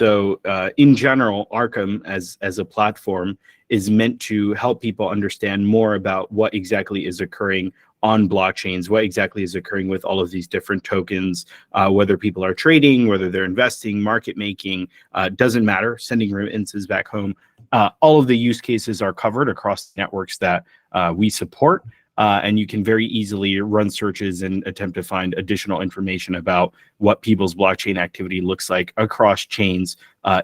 So in general, Arkham as a platform is meant to help people understand more about what exactly is occurring on blockchains, what exactly is occurring with all of these different tokens, whether people are trading, whether they're investing, market making, doesn't matter, sending remittances back home. All of the use cases are covered across networks that we support. And you can very easily run searches and attempt to find additional information about what people's blockchain activity looks like across chains,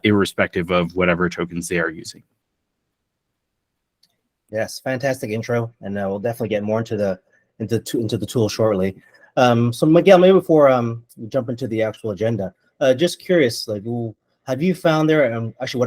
irrespective of whatever tokens they are using. Yes, fantastic intro, and we'll definitely get more into the tool shortly. So Miguel, maybe before we jump into the actual agenda, just curious, like, have you found there? Actually,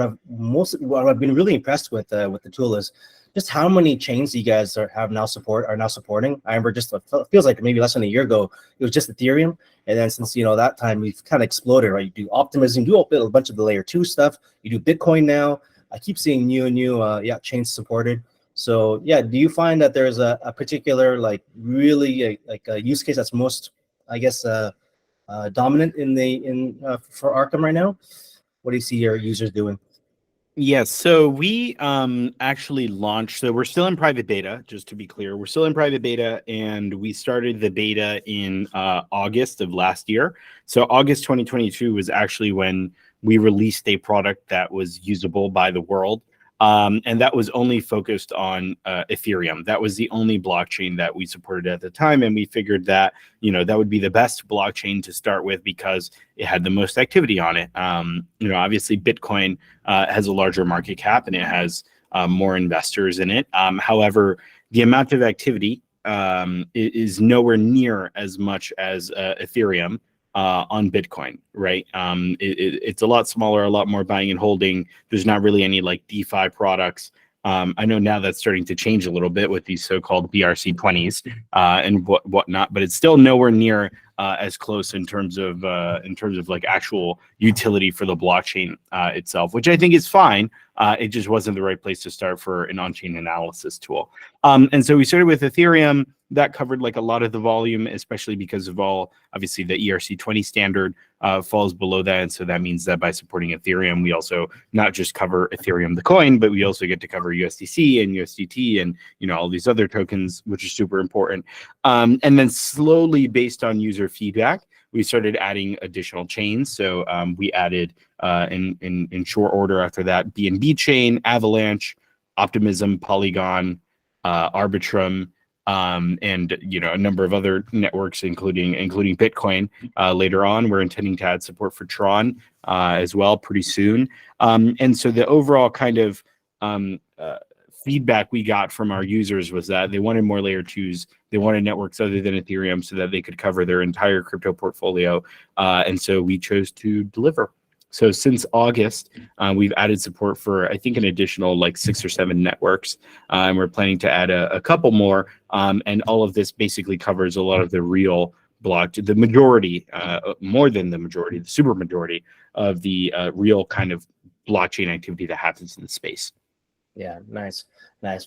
what I've been really impressed with the tool is just how many chains you guys are now supporting. I remember just it feels like maybe less than a year ago it was just Ethereum, and then since that time we've kind of exploded. Right, you do Optimism, you do a bunch of the layer 2 stuff. You do Bitcoin now. I keep seeing new chains supported. So yeah, do you find that there's a particular really a use case that's most, I guess, dominant for Arkham right now? What do you see your users doing? Yes, so we actually launched, so we're still in private beta, just to be clear. We're still in private beta, and we started the beta in August of last year. So August 2022 was actually when we released a product that was usable by the world. And that was only focused on Ethereum. That was the only blockchain that we supported at the time. And we figured that, that would be the best blockchain to start with because it had the most activity on it. Obviously Bitcoin has a larger market cap and it has more investors in it. However, the amount of activity is nowhere near as much as Ethereum. On Bitcoin, right? It's a lot smaller, a lot more buying and holding. There's not really any DeFi products. I know now that's starting to change a little bit with these so-called BRC20s and whatnot, but it's still nowhere near as close in terms of actual utility for the blockchain itself, which I think is fine. It just wasn't the right place to start for an on-chain analysis tool. And so we started with Ethereum. That covered a lot of the volume, especially because of obviously the ERC20 standard falls below that. And so that means that by supporting Ethereum, we also not just cover Ethereum, the coin, but we also get to cover USDC and USDT and, all these other tokens, which is super important. And then slowly, based on user feedback, we started adding additional chains. So we added in short order after that, BNB chain, Avalanche, Optimism, Polygon, Arbitrum, and a number of other networks, including Bitcoin. Later on, we're intending to add support for Tron as well pretty soon. And so the overall kind of feedback we got from our users was that they wanted more layer 2s. They wanted networks other than Ethereum so that they could cover their entire crypto portfolio. And so we chose to deliver. So since August, we've added support for, I think, an additional 6 or 7 networks. And we're planning to add a couple more. And all of this basically covers a lot of the real the majority, more than the majority, the super majority of the real kind of blockchain activity that happens in the space. Yeah, nice.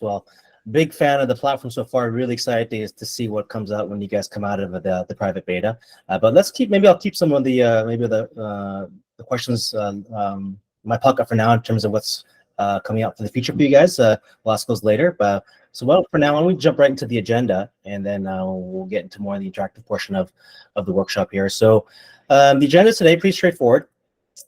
Well, big fan of the platform so far. Really excited to see what comes out when you guys come out of the private beta. But maybe I'll keep some of the questions in my pocket for now in terms of what's coming out for the future for you guys. We'll ask those later. But for now, why don't we jump right into the agenda, and then we'll get into more of the interactive portion of the workshop here. So the agenda today pretty straightforward.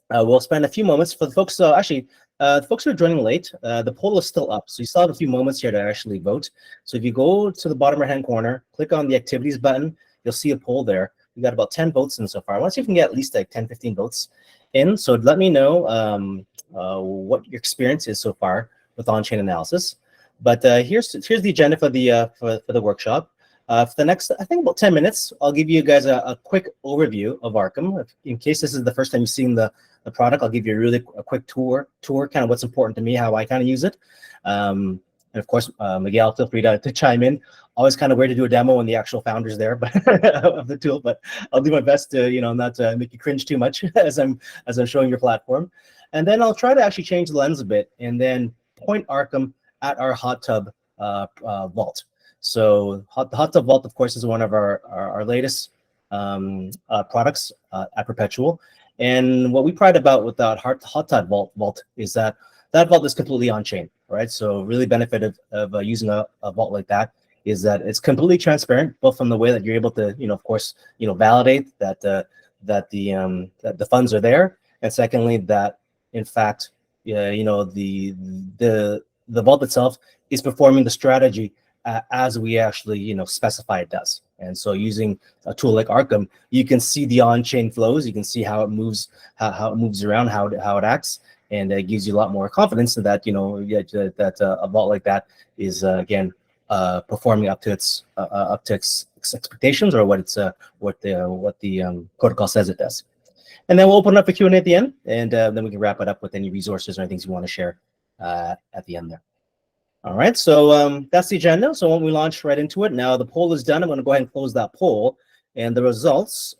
We'll spend a few moments for the folks. The folks who are joining late, the poll is still up, so you still have a few moments here to actually vote. So if you go to the bottom right-hand corner, click on the activities button, you'll see a poll there. We got about 10 votes in so far. I want to see if we can get at least 10, 15 votes in. So let me know what your experience is so far with on-chain analysis. But here's the agenda for the workshop. For the next, I think, about 10 minutes, I'll give you guys a quick overview of Arkham. In case this is the first time you've seen the product, I'll give you a quick tour, kind of what's important to me, how I kind of use it. And of course, Miguel, feel free to chime in. Always kind of weird to do a demo when the actual founder's there, but of the tool. But I'll do my best to not make you cringe too much as I'm showing your platform. And then I'll try to actually change the lens a bit and then point Arkham at our Hot Tub vault. So the Hot Tub Vault, of course, is one of our latest products at Perpetual. And what we pride about with that Hot Tub vault is that vault is completely on chain, right? So really benefit of using a vault like that is that it's completely transparent, both from the way that you're able to, of course, validate that that the funds are there, and secondly, that in fact, the vault itself is performing the strategy as we actually specify it does. And so using a tool like Arkham, you can see the on-chain flows, you can see how it moves, how it moves around, how it acts, and it gives you a lot more confidence that that a vault like that is again performing up to its expectations, or what the protocol says it does. And then we'll open up a Q&A at the end, and then we can wrap it up with any resources or anything you want to share at the end there. All right, so that's the agenda. So when we launch right into it, now the poll is done. I'm going to go ahead and close that poll, and the results.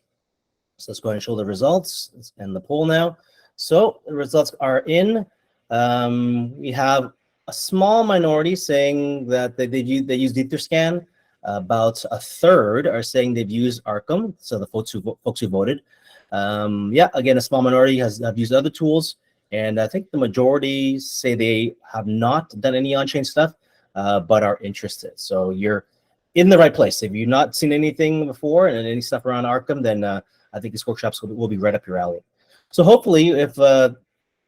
So let's go ahead and show the results and the poll now. So the results are in. We have a small minority saying that they use Etherscan. About a third are saying they've used Arkham. So the folks who voted. Yeah, again, a small minority have used other tools. And I think the majority say they have not done any on-chain stuff, but are interested. So you're in the right place. If you've not seen anything before and any stuff around Arkham, then I think these workshops will be right up your alley. So hopefully, if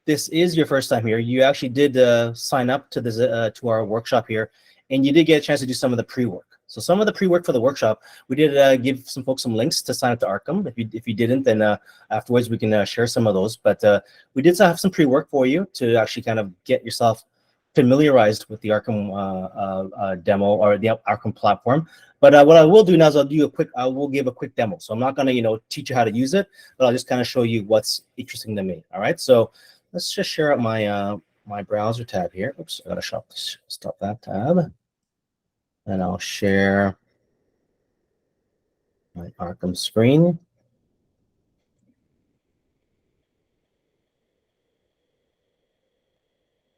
this is your first time here, you actually did sign up to this to our workshop here, and you did get a chance to do some of the pre-work. So some of the pre-work for the workshop, we did give some folks some links to sign up to Arkham. If you didn't, then afterwards we can share some of those. But we did have some pre-work for you to actually kind of get yourself familiarized with the Arkham demo or the Arkham platform. But what I will do now is I will give a quick demo. So I'm not going to teach you how to use it, but I'll just kind of show you what's interesting to me. All right. So let's just share out my my browser tab here. Oops, I gotta stop that tab. And I'll share my Arkham screen.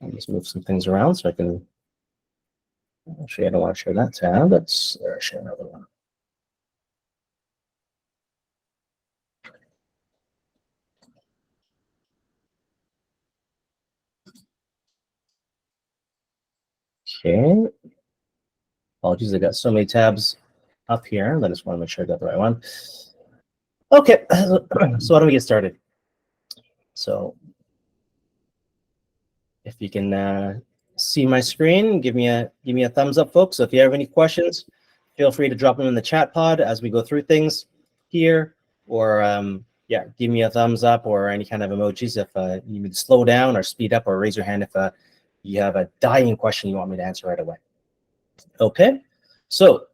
I'll just move some things around so I can. Actually, I don't want to share that tab. Let's share another one. Okay. Apologies, I got so many tabs up here. I just want to make sure I got the right one. Okay, so why don't we get started? So if you can see my screen, give me a thumbs up, folks. So if you have any questions, feel free to drop them in the chat pod as we go through things here, or yeah, give me a thumbs up or any kind of emojis if you need to slow down or speed up, or raise your hand if you have a dying question you want me to answer right away. Okay, so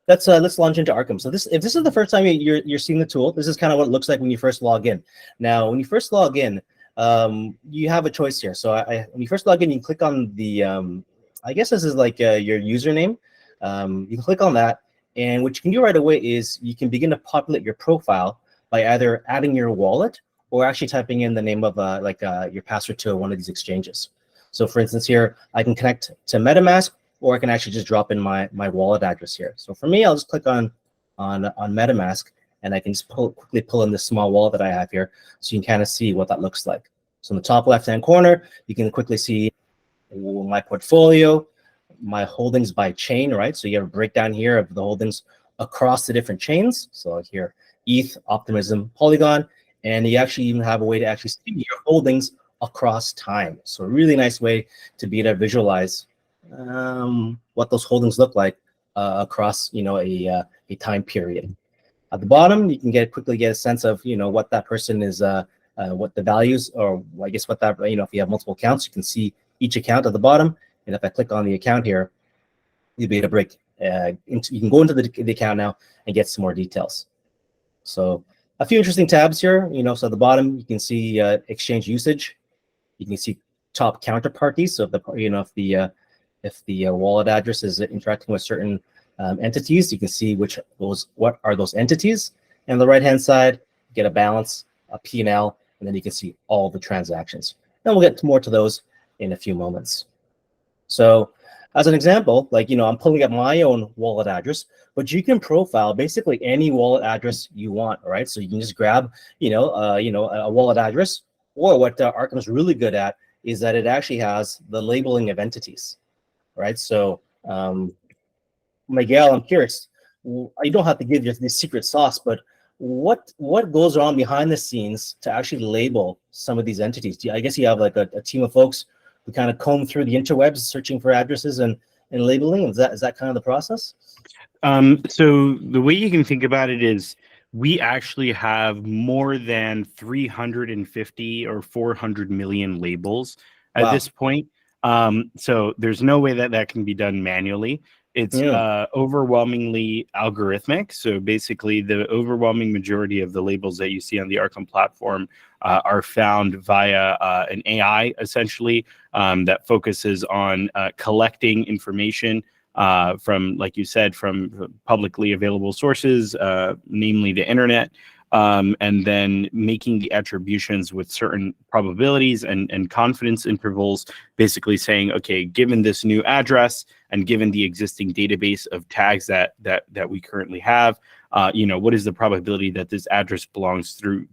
let's launch into Arkham. So if this is the first time you're seeing the tool, this is kind of what it looks like when you first log in. Now, when you first log in, you have a choice here. So when you first log in, you click on the I guess this is like your username. You can click on that, and what you can do right away is you can begin to populate your profile by either adding your wallet or actually typing in the name of your password to one of these exchanges. So for instance here, I can connect to MetaMask, or I can actually just drop in my wallet address here. So for me, I'll just click on MetaMask, and I can just quickly pull in this small wallet that I have here, so you can kind of see what that looks like. So in the top left-hand corner, you can quickly see my portfolio, my holdings by chain, right? So you have a breakdown here of the holdings across the different chains. So like here, ETH, Optimism, Polygon, and you actually even have a way to actually see your holdings across time. So a really nice way to be able to visualize what those holdings look like across a time period. At the bottom, you can quickly get a sense of what that person is, what the values, or I guess what that if you have multiple accounts, you can see each account at the bottom. And if I click on the account here, you'll be able to break you can go into the account now and get some more details. So a few interesting tabs here. So at the bottom you can see exchange usage. You can see top counterparties. So if the wallet address is interacting with certain entities, you can see what are those entities. And on the right-hand side, you get a balance, a P&L, and then you can see all the transactions. And we'll get more to those in a few moments. So As an example, like, I'm pulling up my own wallet address, but you can profile basically any wallet address you want, right? So you can just grab, a wallet address, or what Arkham is really good at is that it actually has the labeling of entities, right? So, Miguel, I'm curious, you don't have to give the secret sauce, but what goes on behind the scenes to actually label some of these entities? I guess you have like a team of folks who kind of comb through the interwebs searching for addresses and labeling. Is that kind of the process? So the way you can think about it is we actually have more than 350 or 400 million labels at Wow. this point. So there's no way that can be done manually. It's overwhelmingly algorithmic. So basically, the overwhelming majority of the labels that you see on the Arkham platform are found via an AI, essentially, that focuses on collecting information from, like you said, from publicly available sources, namely the internet, and then making the attributions with certain probabilities and confidence intervals, basically saying, okay, given this new address and given the existing database of tags that we currently have, what is the probability that this address belongs to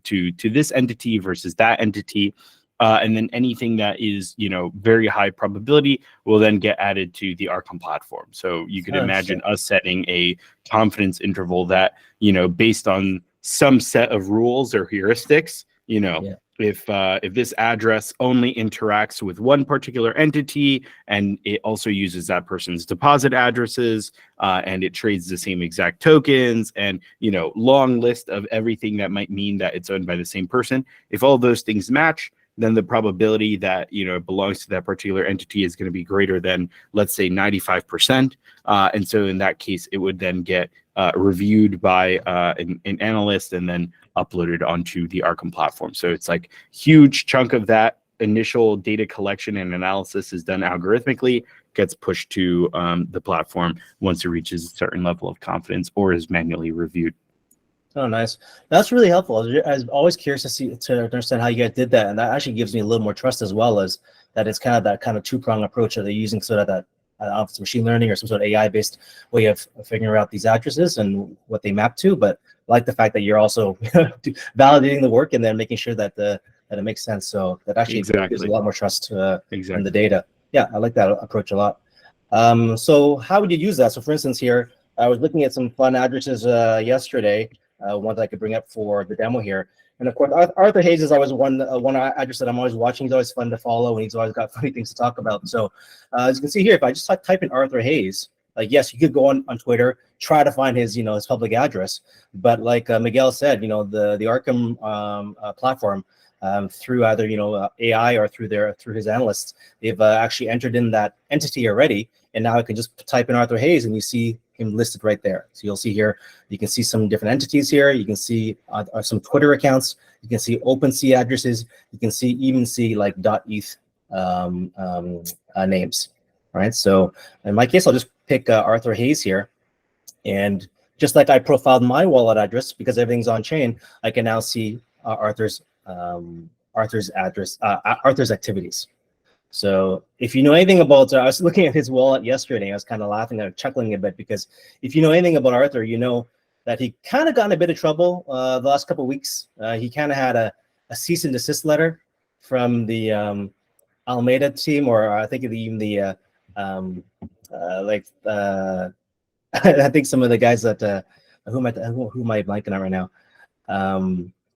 this entity versus that entity? And then anything that is, very high probability will then get added to the Arkham platform. So you could imagine us setting a confidence interval that, based on some set of rules or heuristics, if this address only interacts with one particular entity and it also uses that person's deposit addresses and it trades the same exact tokens and, long list of everything that might mean that it's owned by the same person. If all those things match, then the probability that it belongs to that particular entity is going to be greater than, let's say, 95%. And so in that case, it would then get reviewed by an analyst and then uploaded onto the Arkham platform. So it's like huge chunk of that initial data collection and analysis is done algorithmically, gets pushed to the platform once it reaches a certain level of confidence or is manually reviewed. Oh, nice. That's really helpful. I was always curious to understand how you guys did that, and that actually gives me a little more trust as well, as that it's kind of that kind of two-pronged approach that they're using, sort of that machine learning or some sort of AI-based way of figuring out these addresses and what they map to. But I like the fact that you're also validating the work and then making sure that that it makes sense. So that actually gives a lot more trust in the data. Yeah, I like that approach a lot. So how would you use that? So for instance, here I was looking at some fun addresses yesterday. Ones I could bring up for the demo here. And of course, Arthur Hayes is always one address that I'm always watching. He's always fun to follow, and he's always got funny things to talk about. So as you can see here, if I just type in Arthur Hayes, yes, you could go on Twitter, try to find his his public address. But like Miguel said, the Arkham platform, through either AI or through his analysts, they've actually entered in that entity already, and now I can just type in Arthur Hayes, and you see him listed right there. So you'll see here, you can see some different entities here. You can see some Twitter accounts. You can see OpenSea addresses. You can even see like .eth names. Right. So in my case, I'll just pick Arthur Hayes here, and just like I profiled my wallet address, because everything's on chain, I can now see Arthur's address, Arthur's activities. So if you know anything about, I was looking at his wallet yesterday. I was kind of laughing and chuckling a bit, because if you know anything about Arthur, you know that he kind of got in a bit of trouble the last couple of weeks. He kind of had a cease and desist letter from the Alameda team, or I think even the I think some of the guys that who am I blanking on right now?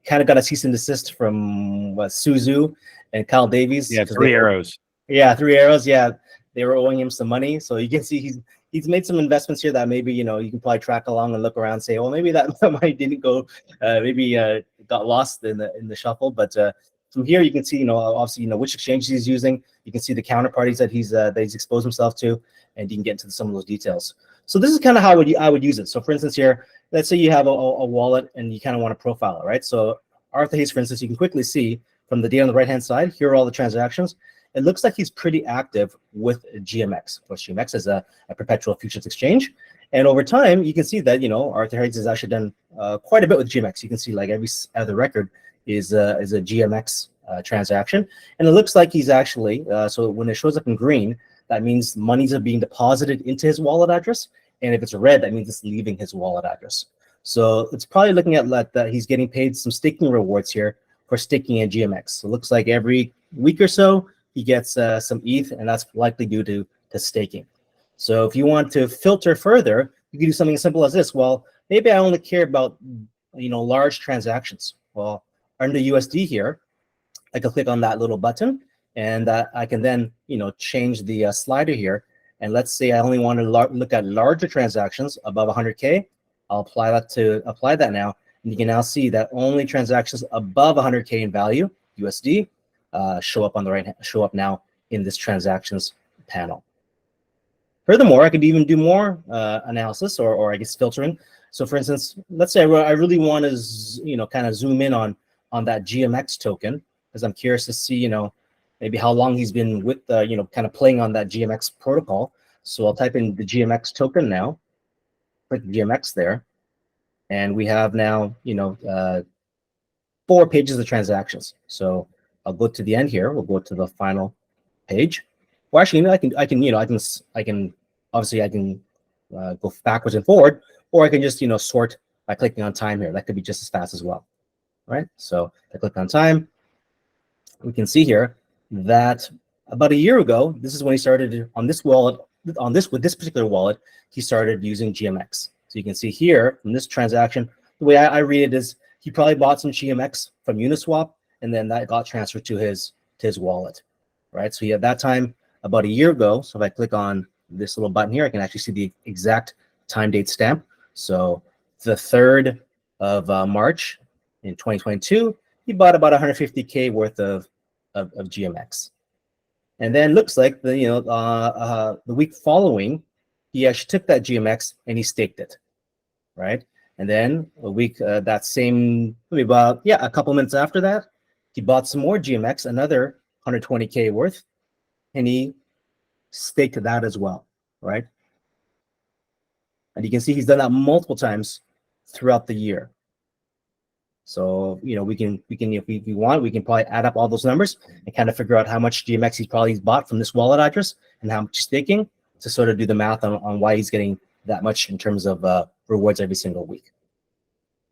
Kind of got a cease and desist from Suzu and Kyle Davies. Yeah, Three Arrows. Yeah, Three Arrows. Yeah, they were owing him some money, so you can see he's made some investments here that maybe you can probably track along and look around and say, well, maybe that money didn't go, maybe got lost in the shuffle. But from here you can see obviously which exchanges he's using. You can see the counterparties that he's exposed himself to, and you can get into some of those details. So this is kind of how I would use it. So for instance here, let's say you have a wallet and you kind of want to profile it, right? So Arthur Hayes, for instance, you can quickly see from the data on the right-hand side, here are all the transactions. It looks like he's pretty active with GMX. Of course, GMX is a perpetual futures exchange. And over time, you can see that, Arthur Hayes has actually done quite a bit with GMX. You can see like every other record is a GMX transaction. And it looks like he's actually, so when it shows up in green, that means monies are being deposited into his wallet address. And if it's red, that means it's leaving his wallet address. So it's probably looking at that he's getting paid some staking rewards here for staking in GMX. So it looks like every week or so, he gets some ETH, and that's likely due to staking. So if you want to filter further, you can do something as simple as this. Well, maybe I only care about large transactions. Well, under USD here, I can click on that little button, and I can then change the slider here. And let's say I only want to look at larger transactions above 100K. I'll apply that now, and you can now see that only transactions above 100K in value USD show up now in this transactions panel. Furthermore, I could even do more analysis or I guess filtering. So for instance, let's say I really want to kind of zoom in on that GMX token, because I'm curious to see maybe how long he's been with kind of playing on that GMX protocol. So I'll type in the GMX token now, click GMX there, and we have now 4 pages of transactions. So I'll go to the end here. We'll go to the final page. Well, actually, I can obviously go backwards and forward, or I can just sort by clicking on time here. That could be just as fast as well. All right. So I click on time. We can see here that about a year ago, this is when he started on this wallet. With this particular wallet, he started using GMX. So you can see here from this transaction, the way I read it is he probably bought some GMX from Uniswap, and then that got transferred to his wallet, right? So at that time, about a year ago, so if I click on this little button here, I can actually see the exact time date stamp. So the 3rd of March in 2022, he bought about 150K worth of GMX. And then looks like the week following, he actually took that GMX and he staked it, right? And then a week, that same, maybe about, a couple minutes after that, he bought some more GMX, another 120K worth, and he staked that as well, right? And you can see he's done that multiple times throughout the year. So, we can if we want, we can probably add up all those numbers and kind of figure out how much GMX he's probably bought from this wallet address and how much he's staking to sort of do the math on why he's getting that much in terms of rewards every single week.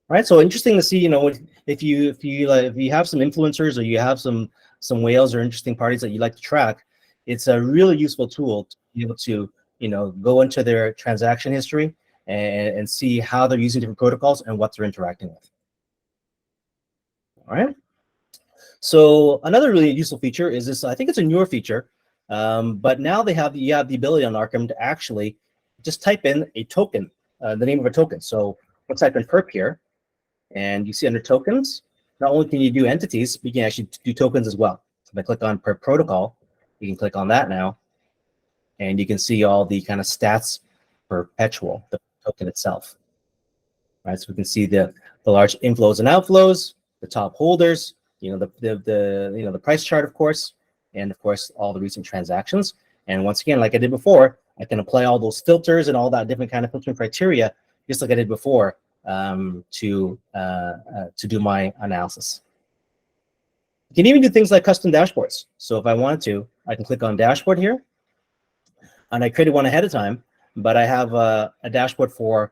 All right. So interesting to see, if you have some influencers or you have some whales or interesting parties that you like to track, it's a really useful tool to be able to, go into their transaction history and see how they're using different protocols and what they're interacting with. All right. So another really useful feature is this. I think it's a newer feature, but now you have the ability on Arkham to actually just type in a token, the name of a token. So let's type in Perp here, and you see under tokens, not only can you do entities, but you can actually do tokens as well. So if I click on Perp Protocol, you can click on that now, and you can see all the kind of stats for Perpetual, the token itself. Right. So we can see the large inflows and outflows, the top holders, the price chart, of course, and of course all the recent transactions. And once again, like I did before, I can apply all those filters and all that different kind of filtering criteria, just like I did before, to do my analysis. You can even do things like custom dashboards. So if I wanted to, I can click on dashboard here, and I created one ahead of time, but I have a dashboard for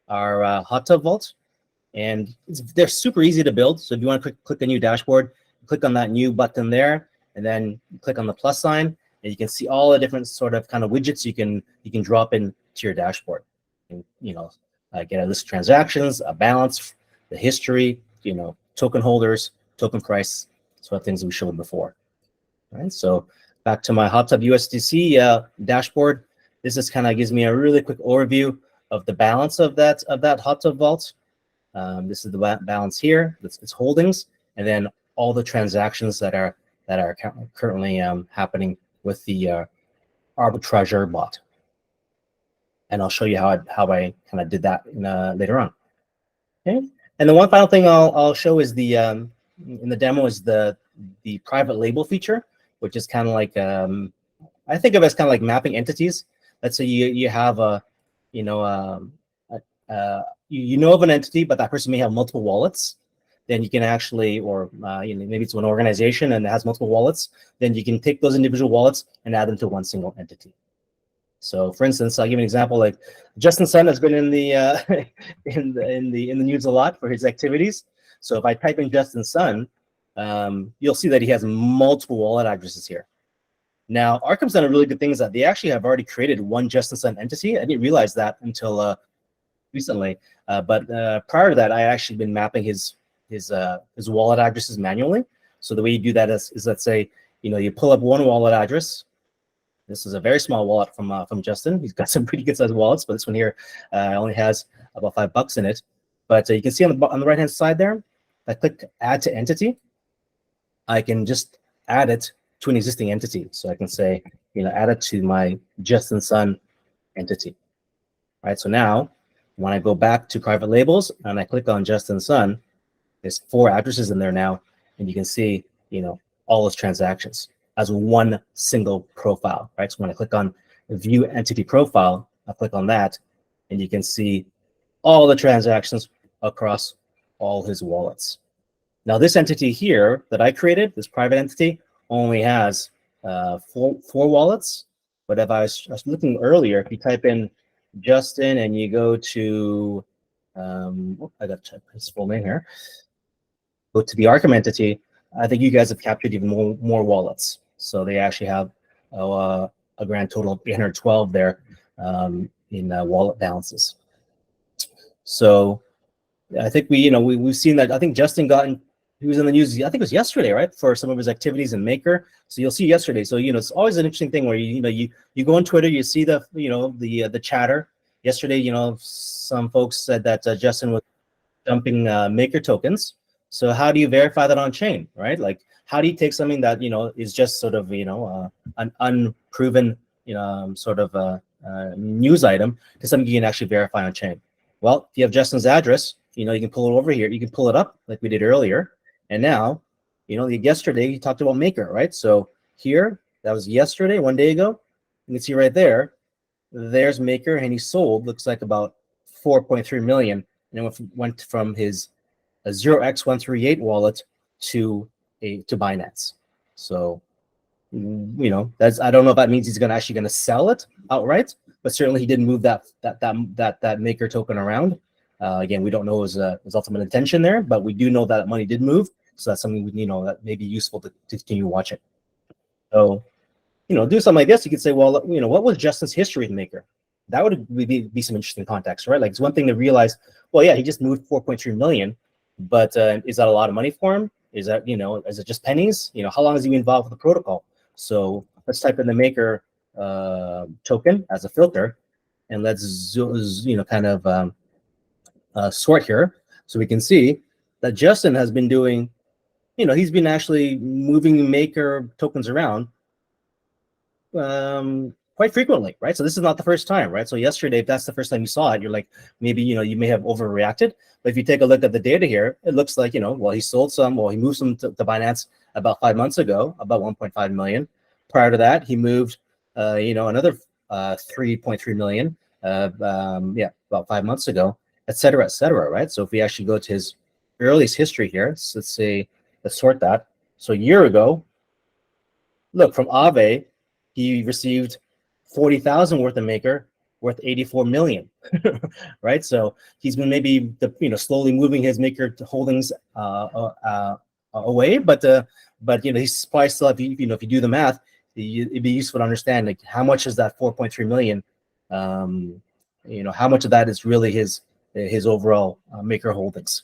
our Hot Tub vault. And they're super easy to build. So if you want to click a new dashboard, click on that new button there, and then click on the plus sign, and you can see all the different sort of kind of widgets you can drop into your dashboard. And, get a list of transactions, a balance, the history, token holders, token price, sort of things we showed before. All right. So back to my Hot Tub USDC dashboard. This just kind of gives me a really quick overview of the balance of that Hot Tub vault. This is the balance here. It's holdings, and then all the transactions that are currently happening with the arbitrage bot. And I'll show you how I kind of did that later on. Okay. And the one final thing I'll show is the in the demo is the private label feature, which is kind of like I think of it as kind of like mapping entities. Let's say you have you know of an entity, but that person may have multiple wallets. then you can actually, or maybe it's an organization and it has multiple wallets, then you can take those individual wallets and add them to one single entity. So, for instance, I'll give an example. Like Justin Sun has been in the in the news a lot for his activities. So if I type in Justin Sun, you'll see that he has multiple wallet addresses here. Now, Arkham's done a really good thing is that they actually have already created one Justin Sun entity. I didn't realize that until recently. But prior to that, I actually been mapping his wallet addresses manually. So the way you do that is let's say you pull up one wallet address. This is a very small wallet from Justin. He's got some pretty good sized wallets, but this one here only has about $5 in it. But you can see on the right hand side there, if I click Add to Entity, I can just add it to an existing entity. So I can say, add it to my Justin Sun entity. All right. So now, when I go back to private labels and I click on Justin Sun, there's 4 addresses in there now, and you can see, all those transactions as one single profile, right? So when I click on View Entity Profile, I click on that, and you can see all the transactions across all his wallets. Now, this entity here that I created, this private entity, only has four wallets. But if I was looking earlier, if you type in Justin and you go to, I got to type his full name here, go to the Arkham entity, I think you guys have captured even more wallets. So they actually have a grand total of 812 there in wallet balances. So I think we've seen that. I think Justin he was in the news, I think it was yesterday, right, for some of his activities in Maker. So you'll see yesterday. So it's always an interesting thing where you go on Twitter, you see the chatter. Yesterday, some folks said that Justin was dumping Maker tokens. So how do you verify that on chain, right? Like, how do you take something that is just sort of an unproven sort of news item to something you can actually verify on chain? Well, if you have Justin's address, you can pull it over here. You can pull it up like we did earlier. And now, yesterday he talked about Maker, right? So here, that was yesterday, 1 day ago. You can see right there, there's Maker, and he sold, looks like about 4.3 million. And it went from his 0x138 wallet to Binance. So, that's, I don't know if that means he's actually going to sell it outright, but certainly he didn't move that Maker token around. Again, we don't know his ultimate intention there, but we do know that money did move. So that's something that may be useful to continue watching. So, do something like this. You could say, well, what was Justin's history with Maker? That would be some interesting context, right? Like, it's one thing to realize, well, yeah, he just moved 4.3 million, but is that a lot of money for him? Is that, is it just pennies? How long has he been involved with the protocol? So let's type in the Maker token as a filter, and let's kind of sort here, so we can see that Justin has been doing, he's been actually moving Maker tokens around quite frequently, right? So this is not the first time, right? So yesterday, if that's the first time you saw it, you're like, maybe, you may have overreacted. But if you take a look at the data here, it looks like, well, he sold some, well, he moved some to Binance about 5 months ago, about 1.5 million. Prior to that, he moved, another 3.3 million, about 5 months ago, et cetera, right? So if we actually go to his earliest history here, so let's sort that. So a year ago, look, from Aave, he received 40,000 worth of Maker, worth 84 million, right? So he's been maybe slowly moving his Maker holdings away, but he's probably still, if you do the math, it'd be useful to understand like how much is that 4.3 million. How much of that is really his overall Maker holdings.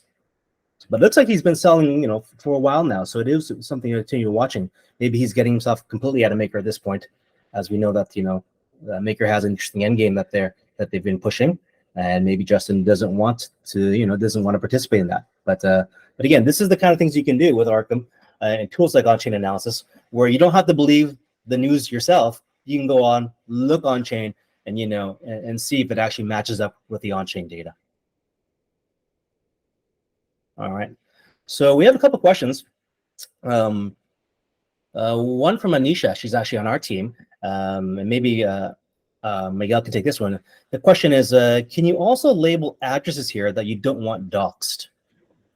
But it looks like he's been selling, for a while now. So it is something to continue watching. Maybe he's getting himself completely out of Maker at this point, as we know that, Maker has an interesting endgame that they've been pushing, and maybe Justin doesn't want to participate in that. But again, this is the kind of things you can do with Arkham and tools like on-chain analysis, where you don't have to believe the news yourself. You can go on, look on-chain, and and see if it actually matches up with the on-chain data. All right, so we have a couple questions. One from Anisha. She's actually on our team, and maybe Miguel can take this one. The question is, can you also label addresses here that you don't want doxed?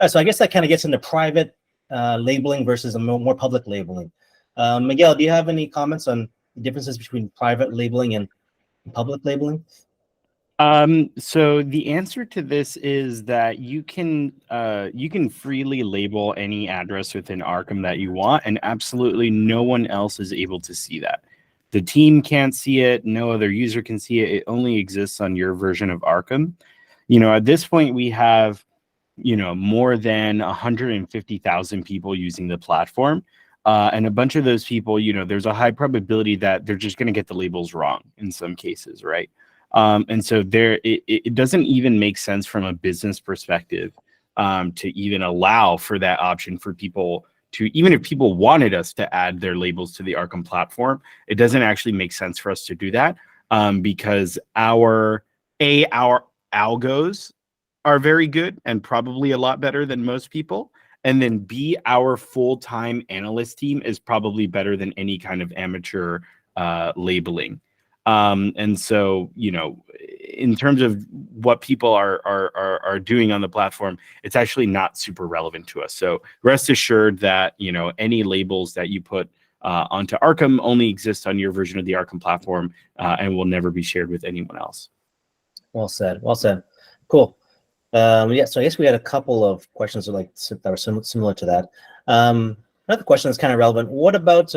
So I guess that kind of gets into private labeling versus a more public labeling. Miguel, do you have any comments on the differences between private labeling and public labeling? So the answer to this is that you can freely label any address within Arkham that you want, and absolutely no one else is able to see that. The team can't see it, no other user can see it. It only exists on your version of Arkham. At this point we have, more than 150,000 people using the platform. And a bunch of those people, there's a high probability that they're just going to get the labels wrong in some cases, right? And so it doesn't even make sense from a business perspective to even allow for that option for people to, even if people wanted us to add their labels to the Arkham platform, it doesn't actually make sense for us to do that because our algos are very good and probably a lot better than most people. And then B, our full-time analyst team is probably better than any kind of amateur labeling. And so, in terms of what people are doing on the platform, it's actually not super relevant to us. So rest assured that, any labels that you put onto Arkham only exist on your version of the Arkham platform and will never be shared with anyone else. Well said. Well said. Cool. Yeah, so I guess we had a couple of questions that were similar to that. Another question that's kind of relevant. What about,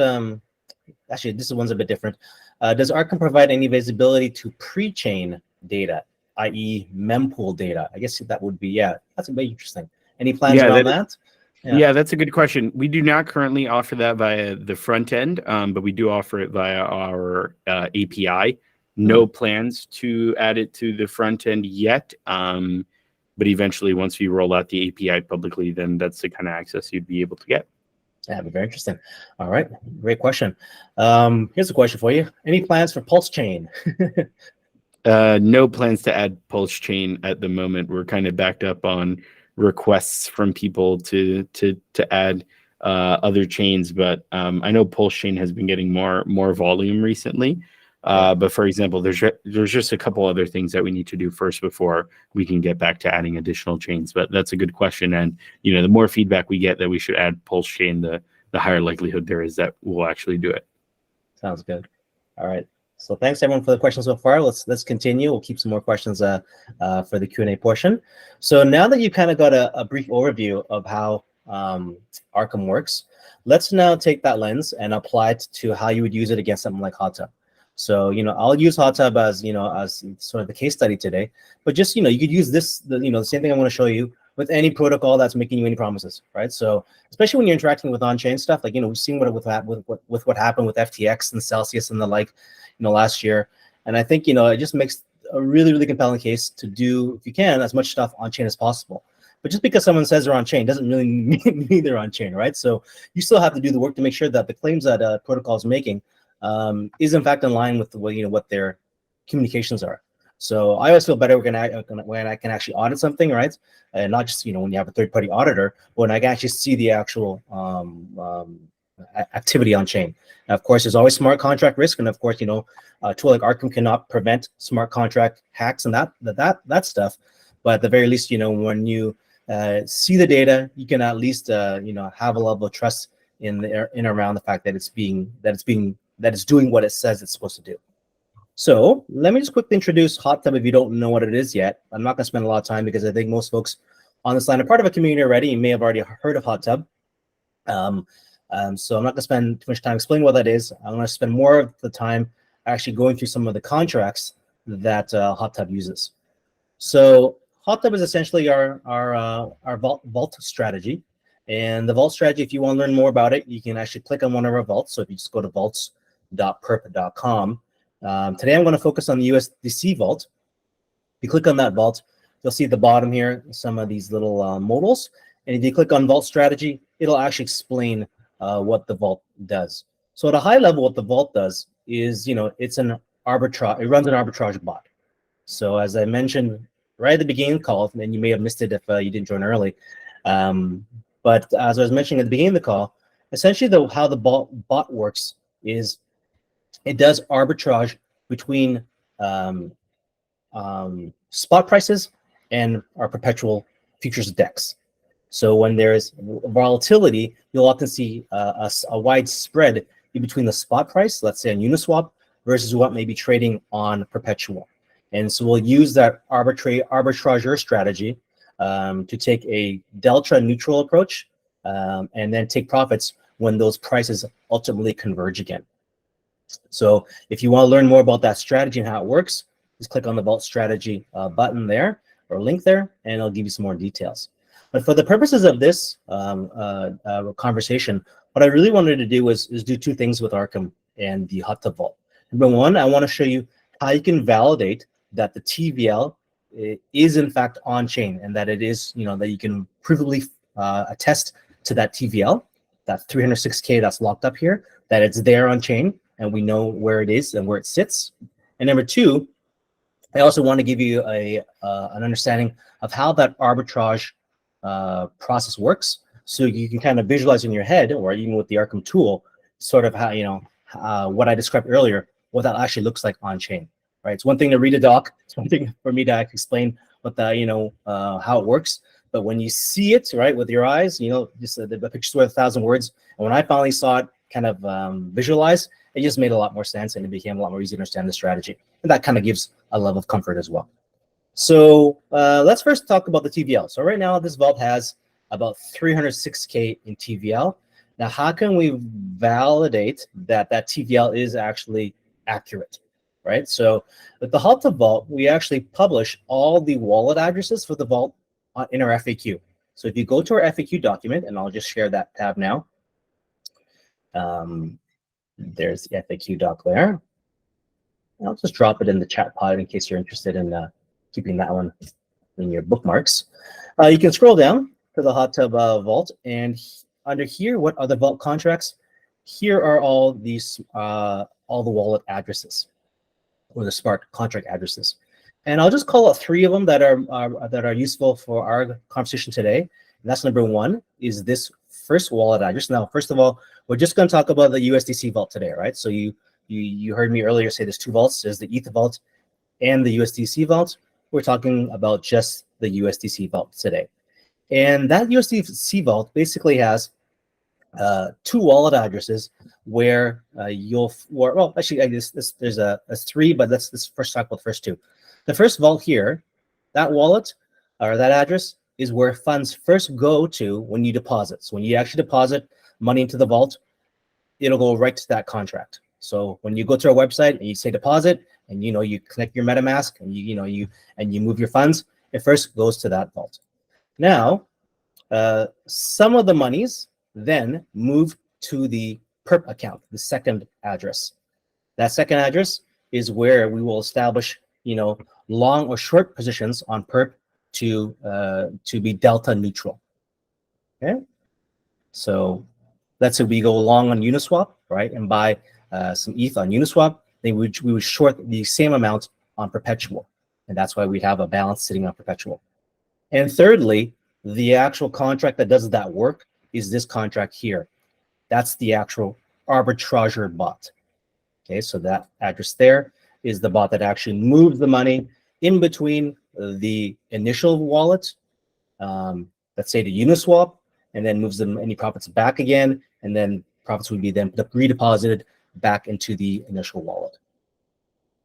actually, this one's a bit different. Does Arkham provide any visibility to pre-chain data, i.e. mempool data? I guess that would be, yeah, that's very interesting. Any plans around that? Yeah, that's a good question. We do not currently offer that via the front end, but we do offer it via our API. No plans to add it to the front end yet. But eventually, once we roll out the API publicly, then that's the kind of access you'd be able to get. That'd be very interesting. All right, great question. Here's a question for you. Any plans for Pulse Chain? No plans to add Pulse Chain at the moment. We're kind of backed up on requests from people to add other chains, but I know Pulse Chain has been getting more volume recently. But for example, there's just a couple other things that we need to do first before we can get back to adding additional chains. But that's a good question, and the more feedback we get that we should add Pulse Chain, the higher likelihood there is that we'll actually do it. Sounds good. All right. So thanks everyone for the questions so far. Let's continue. We'll keep some more questions for the Q&A portion. So now that you kind of got a brief overview of how Arkham works, let's now take that lens and apply it to how you would use it against something like Hot Tub. So, I'll use Hot Tub as sort of the case study today, but just, you could use this, the same thing I'm going to show you with any protocol that's making you any promises, right? So, especially when you're interacting with on-chain stuff, like, we've seen what happened with FTX and Celsius and the like, last year. And I think, it just makes a really, really compelling case to do, if you can, as much stuff on-chain as possible. But just because someone says they're on-chain doesn't really mean they're on-chain, right? So you still have to do the work to make sure that the claims that protocol is making is in fact in line with what their communications are. So I always feel better when I can actually audit something, right? And not just when you have a third-party auditor, but when I can actually see the actual activity on chain. Now, of course, there's always smart contract risk, and of course, a tool like Arkham cannot prevent smart contract hacks and that stuff. But at the very least, when you see the data, you can at least have a level of trust in around the fact that it's doing what it says it's supposed to do. So let me just quickly introduce Hot Tub if you don't know what it is yet. I'm not going to spend a lot of time because I think most folks on this line are part of a community already. You may have already heard of Hot Tub. So I'm not going to spend too much time explaining what that is. I'm going to spend more of the time actually going through some of the contracts that Hot Tub uses. So Hot Tub is essentially our vault strategy. And the vault strategy, if you want to learn more about it, you can actually click on one of our vaults. So if you just go to vaults.perp.com, today I'm going to focus on the USDC vault. If you click on that vault, you'll see at the bottom here some of these little modals. And if you click on vault strategy, it'll actually explain what the vault does. So at a high level, what the vault does is, it's an arbitrage. It runs an arbitrage bot. So as I mentioned right at the beginning of the call, and you may have missed it if you didn't join early, but as I was mentioning at the beginning of the call, essentially how the bot works is it does arbitrage between spot prices and our perpetual futures DEX. So when there's volatility, you'll often see a wide spread in between the spot price, let's say on Uniswap, versus what may be trading on Perpetual. And so we'll use that arbitrage strategy to take a delta neutral approach and then take profits when those prices ultimately converge again. So if you want to learn more about that strategy and how it works, just click on the Vault Strategy button there or link there, and it'll give you some more details. But for the purposes of this conversation, what I really wanted to do is do two things with Arkham and the Hot Tub Vault. Number one, I want to show you how you can validate that the TVL is in fact on chain, and that it is, that you can provably attest to that TVL, that 306K that's locked up here, that it's there on chain, and we know where it is and where it sits. And number two, I also want to give you an understanding of how that arbitrage process works, so you can kind of visualize in your head, or even with the Arkham tool, sort of how what I described earlier, what that actually looks like on chain. Right? It's one thing to read a doc. It's one thing for me to explain what the how it works. But when you see it right with your eyes, just the picture's worth 1,000 words. And when I finally saw it kind of visualized, it just made a lot more sense, and it became a lot more easy to understand the strategy. And that kind of gives a level of comfort as well. So let's first talk about the TVL. So right now, this vault has about 306K in TVL. Now, how can we validate that that TVL is actually accurate? Right. So with the Hot Tub Vault, we actually publish all the wallet addresses for the vault in our FAQ. So if you go to our FAQ document, and I'll just share that tab now. There's the FAQ doc there. I'll just drop it in the chat pod in case you're interested in keeping that one in your bookmarks. You can scroll down to the Hot Tub Vault, and under here, what are the vault contracts? Here are all these, all the wallet addresses, or the smart contract addresses. And I'll just call out 3 of them that are useful for our conversation today. And that's number 1 is this first wallet address. Now, first of all, we're just going to talk about the USDC vault today, right? So you heard me earlier say there's 2 vaults. There's the ETH vault and the USDC vault. We're talking about just the USDC vault today. And that USDC vault basically has 2 wallet addresses where actually, I guess there's a 3, but let's first talk about the first 2. The first vault here, that wallet or that address is where funds first go to when you deposit. So when you actually deposit money into the vault, it'll go right to that contract. So when you go to our website and you say deposit, and you connect your MetaMask and you move your funds, it first goes to that vault. Now, some of the monies then move to the Perp account, the second address. That second address is where we will establish, long or short positions on Perp to be delta neutral. Okay, so let's say we go long on Uniswap, right, and buy some ETH on Uniswap, then we would short the same amount on Perpetual, and that's why we have a balance sitting on Perpetual. And thirdly, the actual contract that does that work is this contract here. That's the actual arbitrager bot. Okay, so that address there is the bot that actually moves the money in between the initial wallet, let's say the Uniswap, and then moves them any profits back again, and then profits would be then redeposited back into the initial wallet.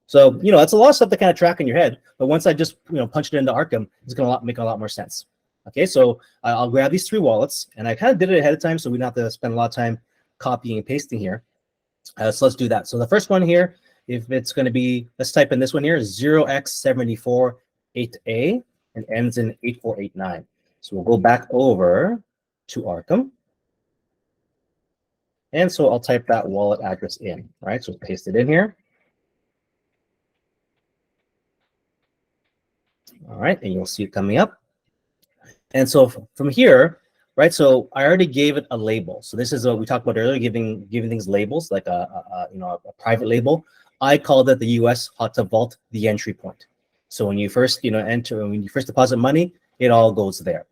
So that's a lot of stuff to kind of track in your head, but once I just punch it into Arkham, it's going to make a lot more sense. Okay, so I'll grab these 3 wallets, and I kind of did it ahead of time, so we don't have to spend a lot of time copying and pasting here. So let's do that. So the first one here, if it's going to be, let's type in this one here, 0x748A, and ends in 8489. So we'll go back over to Arkham. And so I'll type that wallet address in, right? So paste it in here. All right, and you'll see it coming up. And so from here, right, so I already gave it a label. So this is what we talked about earlier, giving things labels, like a private label. I called it the US Hot Tub Vault, the entry point. So when you first enter, when you first deposit money, it all goes there,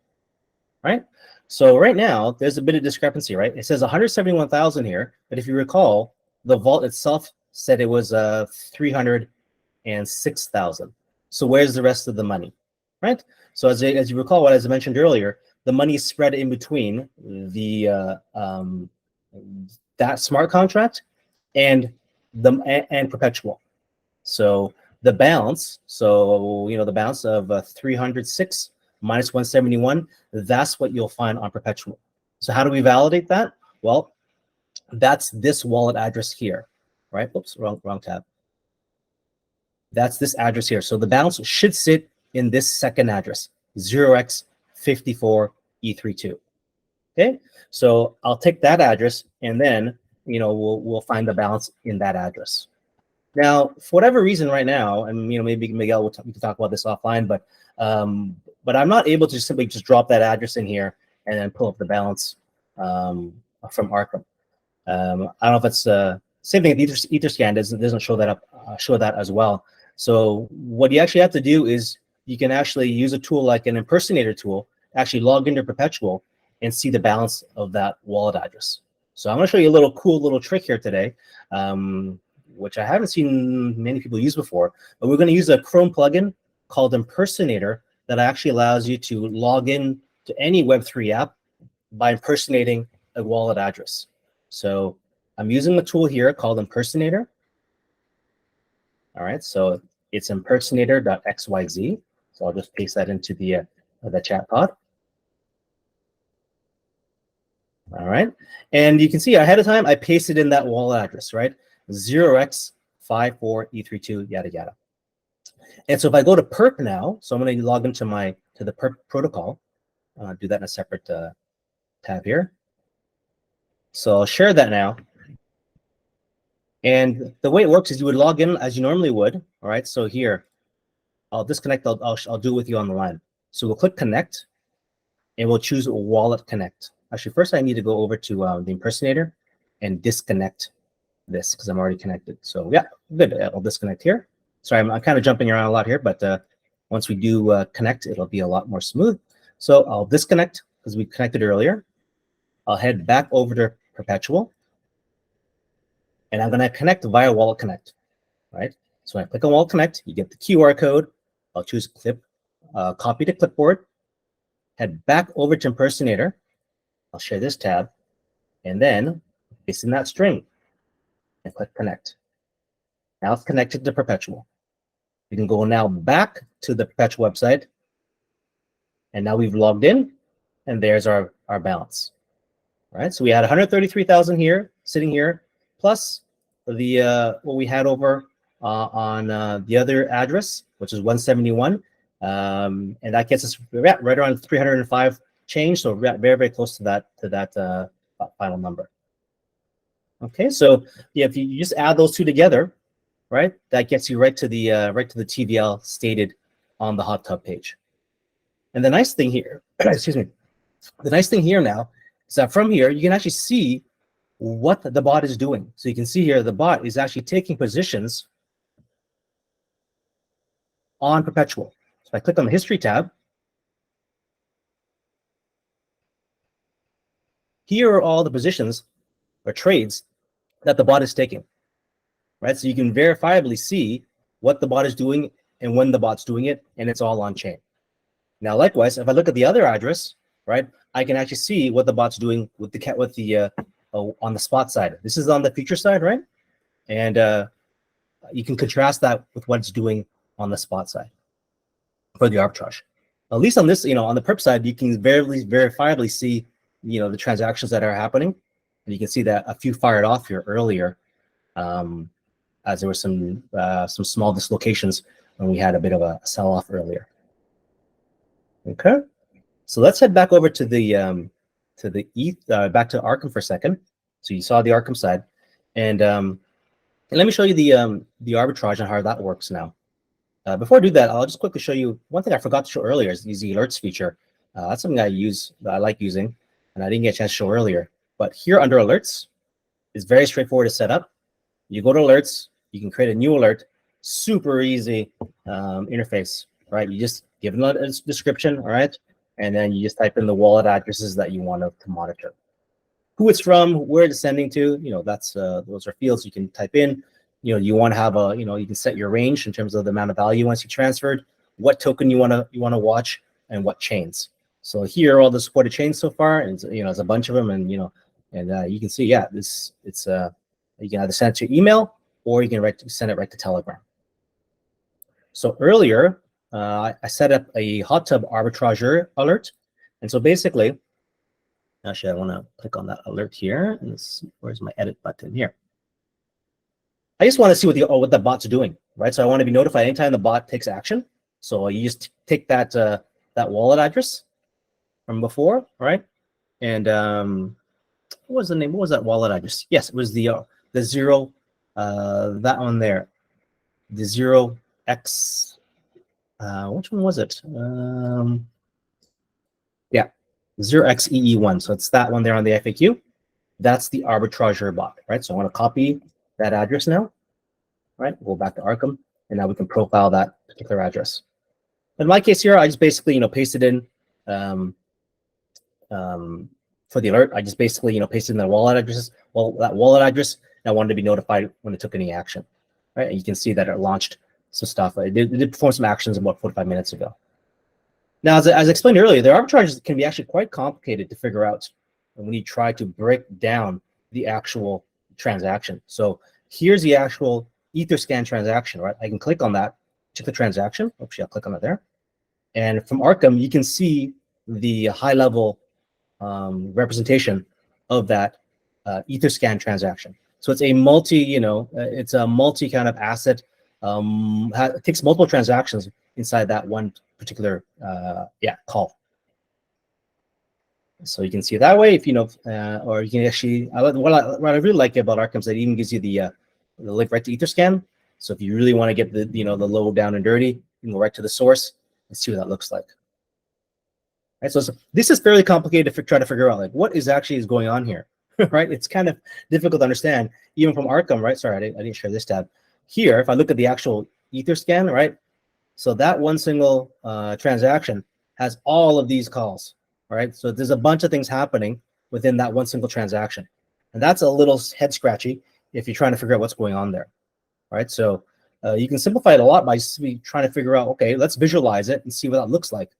right? So right now there's a bit of discrepancy, right? It says 171,000 here, but if you recall, the vault itself said it was 306,000. So where's the rest of the money, right? So as you recall, as I mentioned earlier, the money is spread in between the that smart contract and Perpetual. So the balance, the balance of 306 minus 171, that's what you'll find on Perpetual. So how do we validate that? Well, that's this wallet address here, right? Oops, wrong tab. That's this address here. So the balance should sit in this second address, 0x54E32. Okay, so I'll take that address, and then we'll find the balance in that address. Now, for whatever reason, right now, and maybe Miguel we can talk about this offline, but I'm not able to simply just drop that address in here and then pull up the balance from Arkham. I don't know if it's same thing. The Etherscan doesn't show that up, show that as well. So what you actually have to do is you can actually use a tool like an impersonator tool, actually log into Perpetual and see the balance of that wallet address. So I'm going to show you a cool little trick here today, which I haven't seen many people use before. But we're going to use a Chrome plugin called Impersonator that actually allows you to log in to any Web3 app by impersonating a wallet address. So I'm using a tool here called Impersonator. All right, so it's impersonator.xyz. So I'll just paste that into the chat pod. All right, and you can see ahead of time I pasted in that wallet address, right? 0x54E32, yada yada. And so if I go to Perp now, so I'm going to log into the Perp protocol. I'll do that in a separate tab here. So I'll share that now. And the way it works is you would log in as you normally would. All right, so here I'll disconnect. I'll do it with you on the line. So we'll click connect, and we'll choose wallet connect. Actually, first I need to go over to the impersonator and disconnect this because I'm already connected. So yeah, good. I'll disconnect here. Sorry, I'm kind of jumping around a lot here, but once we do connect, it'll be a lot more smooth. So I'll disconnect because we connected earlier. I'll head back over to Perpetual, and I'm going to connect via Wallet Connect. Right. So when I click on Wallet Connect, you get the QR code. I'll choose copy to clipboard. Head back over to Impersonator. I'll share this tab, and then paste in that string and click connect. Now it's connected to Perpetual. You can go now back to the Perpetual website, and now we've logged in, and there's our balance. All right, so we had 133,000 here, sitting here, plus the what we had over on the other address, which is 171, and that gets us right around 305 change, so very, very close to that final number. Okay, so yeah, if you just add those two together, right, that gets you right to the TVL stated on the hot tub page. And the nice thing here, excuse me, the nice thing here now is that from here you can actually see what the bot is doing. So you can see here the bot is actually taking positions on Perpetual. So if I click on the history tab, here are all the positions or trades that the bot is taking, right? So you can verifiably see what the bot is doing and when the bot's doing it, and it's all on chain. Now, likewise, if I look at the other address, right, I can actually see what the bot's doing with the on the spot side. This is on the future side, right? And you can contrast that with what it's doing on the spot side for the arbitrage. At least on this, on the perp side, you can verifiably see, the transactions that are happening. And you can see that a few fired off here earlier, as there were some small dislocations when we had a bit of a sell-off earlier. Okay, so let's head back over to the back to Arkham for a second. So you saw the Arkham side, and let me show you the arbitrage and how that works now. Before I do that, I'll just quickly show you one thing I forgot to show earlier is the alerts feature. That's something I like using, and I didn't get a chance to show earlier. But here under alerts, it's very straightforward to set up. You go to alerts, you can create a new alert, super easy interface, right? You just give it a description, all right? And then you just type in the wallet addresses that you want to monitor. Who it's from, where it's sending to, that's those are fields you can type in. You want to have you can set your range in terms of the amount of value once you transferred, what token you want to watch, and what chains. So here are all the supported chains so far, and it's a bunch of them, and and you can see, yeah, it's you can either send it to your email or you can send it right to Telegram. So earlier, I set up a hot tub arbitrageur alert, and so basically, actually, I want to click on that alert here. And let's see, where's my edit button here? I just want to see what the bot's doing, right? So I want to be notified anytime the bot takes action. So you just take that that wallet address from before, right? And what was the name? What was that wallet address? Yes, it was the zero, that one there, the 0x. Which one was it? Yeah, 0xEE1. So it's that one there on the FAQ. That's the arbitrageur bot, right? So I want to copy that address now, right? Go back to Arkham, and now we can profile that particular address. In my case here, I just basically pasted in for the alert. I just basically pasted in the wallet address. Well, that wallet address, and I wanted to be notified when it took any action, right? And you can see that it launched some stuff. It did perform some actions about 45 minutes ago. Now, as I explained earlier, the arbitrage can be actually quite complicated to figure out when you try to break down the actual transaction. So here's the actual Etherscan transaction, right? I can click on that, check the transaction. Actually, I'll click on it there. And from Arkham, you can see the high-level representation of that Etherscan transaction. So it's a it's a multi kind of asset. It takes multiple transactions inside that one particular call. So you can see it that way, if or you can actually. What I really like about Arkham is that it even gives you the link right to Etherscan. So if you really want to get the the low down and dirty, you can go right to the source and see what that looks like. Right. So this is fairly complicated to try to figure out like what is going on here. Right. It's kind of difficult to understand even from Arkham. Right. Sorry, I didn't share this tab. Here, if I look at the actual Etherscan, right? So that one single transaction has all of these calls. Right, so there's a bunch of things happening within that one single transaction, and that's a little head scratchy if you're trying to figure out what's going on there. Right, so you can simplify it a lot by trying to figure out, okay, let's visualize it and see what that looks like.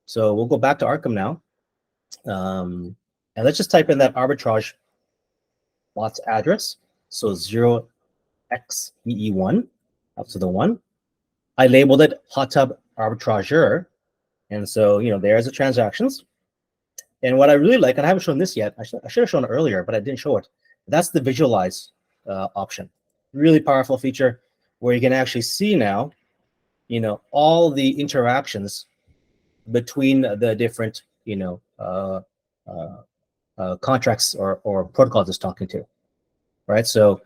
So we'll go back to Arkham now, and let's just type in that arbitrage bot's address. So 0xEE1 up to the 1. I labeled it hot tub arbitrageur, and so there's the transactions. And what I really like, and I haven't shown this yet, I should have shown it earlier, but I didn't show it. That's the visualize option. Really powerful feature where you can actually see now, all the interactions between the different, contracts or protocols it's talking to, right? So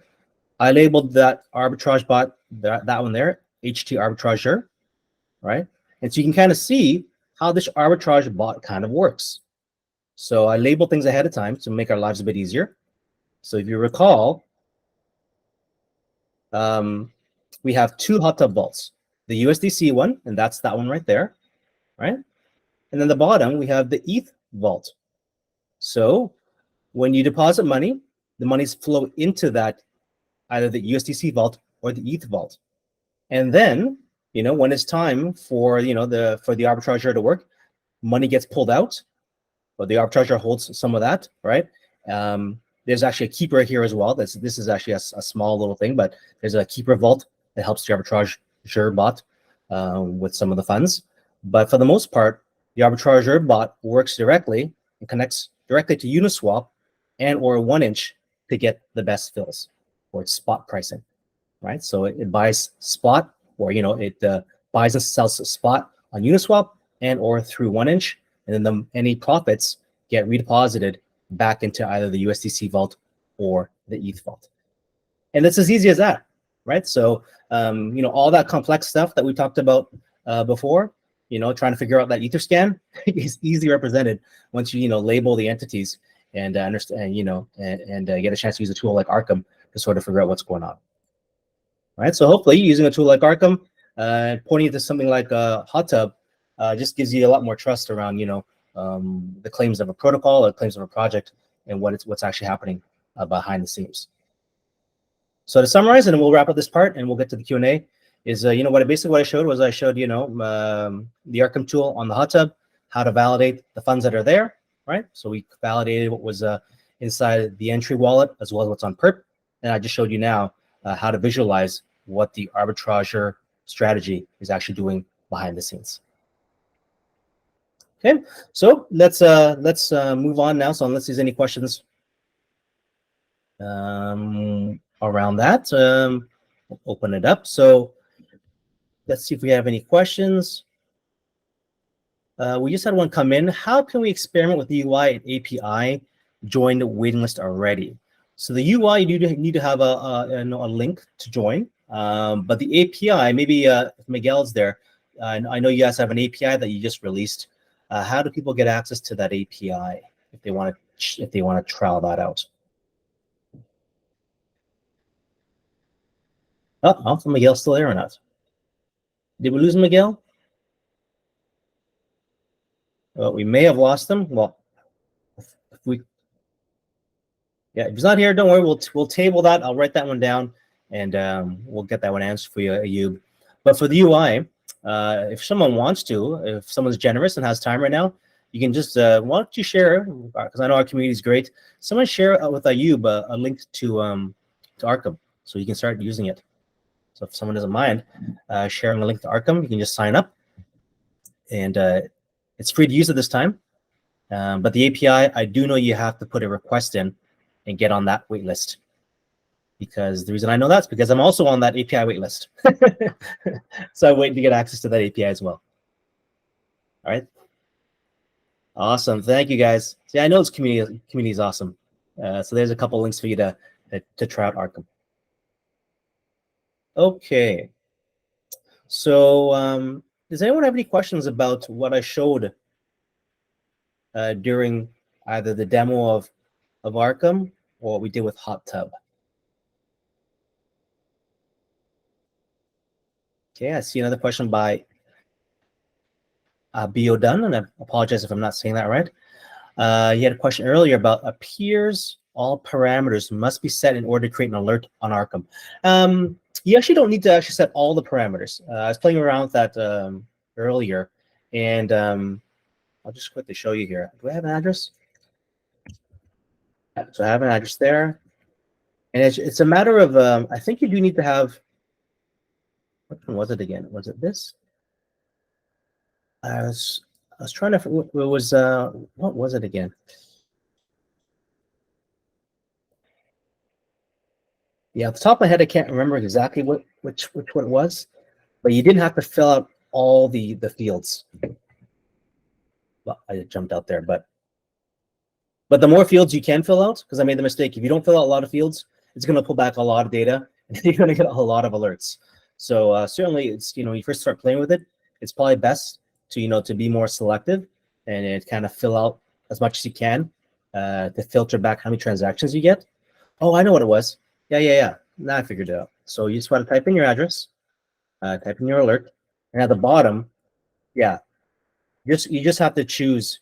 I labeled that arbitrage bot, that one there, HT arbitrageur, right? And so you can kind of see how this arbitrage bot kind of works. So I label things ahead of time to make our lives a bit easier. So if you recall, we have two hot tub vaults, the USDC one, and that's that one right there, right? And then the bottom, we have the ETH vault. So when you deposit money, the monies flow into that, either the USDC vault or the ETH vault. And then, when it's time for, the arbitrageur to work, money gets pulled out. But the arbitrageur holds some of that, right? There's actually a keeper here as well. This is actually a small little thing, but there's a keeper vault that helps the arbitrageur bot with some of the funds. But for the most part, the arbitrageur bot works directly and connects directly to Uniswap and or 1inch to get the best fills or its spot pricing, right? So it buys spot, or it buys and sells spot on Uniswap and or through 1inch. And then any profits get redeposited back into either the USDC vault or the ETH vault. And it's as easy as that, right? So, all that complex stuff that we talked about before, trying to figure out that Etherscan is easily represented once you, label the entities and understand, and get a chance to use a tool like Arkham to sort of figure out what's going on. All right, so hopefully using a tool like Arkham, pointing to something like Hot Tub, just gives you a lot more trust around, the claims of a protocol or claims of a project and what's actually happening behind the scenes. So to summarize, and we'll wrap up this part and we'll get to the Q&A, is, what I showed was the Arkham tool on the Hot Tub, how to validate the funds that are there, right? So we validated what was inside the entry wallet as well as what's on Perp. And I just showed you now how to visualize what the arbitrager strategy is actually doing behind the scenes. Okay, so let's move on now. So unless there's any questions around that, we'll open it up. So let's see if we have any questions. We just had one come in. How can we experiment with the UI and API? Join the waiting list already. So the UI, you need to have a link to join. But the API, maybe if Miguel's there, I know you guys have an API that you just released. How do people get access to that API if they want to trial that out? Oh, Miguel's still there or not? Did we lose Miguel? Well, we may have lost him. Well, if he's not here, don't worry. We'll table that. I'll write that one down, and we'll get that one answered for you, Ayub. But for the UI, if someone wants to, if someone's generous and has time right now, you can just why don't you share? Because I know our community is great. Someone share with Ayub a link to Arkham, so you can start using it. So if someone doesn't mind sharing a link to Arkham, you can just sign up, and it's free to use at this time. But the API, I do know you have to put a request in and get on that wait list. Because the reason I know that's because I'm also on that API wait list. So I'm waiting to get access to that API as well. All right. Awesome. Thank you, guys. See, I know this community is awesome. So there's a couple links for you to try out Arkham. Okay. So does anyone have any questions about what I showed during either the demo of Arkham or what we did with Hot Tub? Okay, I see another question by B.O. Dunn, and I apologize if I'm not saying that right. He had a question earlier about appears all parameters must be set in order to create an alert on Arkham. You actually don't need to actually set all the parameters. I was playing around with that earlier, and I'll just quickly show you here. Do I have an address? So I have an address there, and it's a matter of I think you do need to have. Which one was it again? Was it this? I was trying to. It was what was it again? Yeah, off the top of my head, I can't remember exactly which one it was, but you didn't have to fill out all the fields. Well, I jumped out there, but the more fields you can fill out, because I made the mistake. If you don't fill out a lot of fields, it's going to pull back a lot of data, and you're going to get a lot of alerts. So certainly, it's when you first start playing with it, it's probably best to be more selective and kind of fill out as much as you can to filter back how many transactions you get. Oh, I know what it was. Yeah. Now I figured it out. So you just want to type in your address, type in your alert, and at the bottom, you just have to choose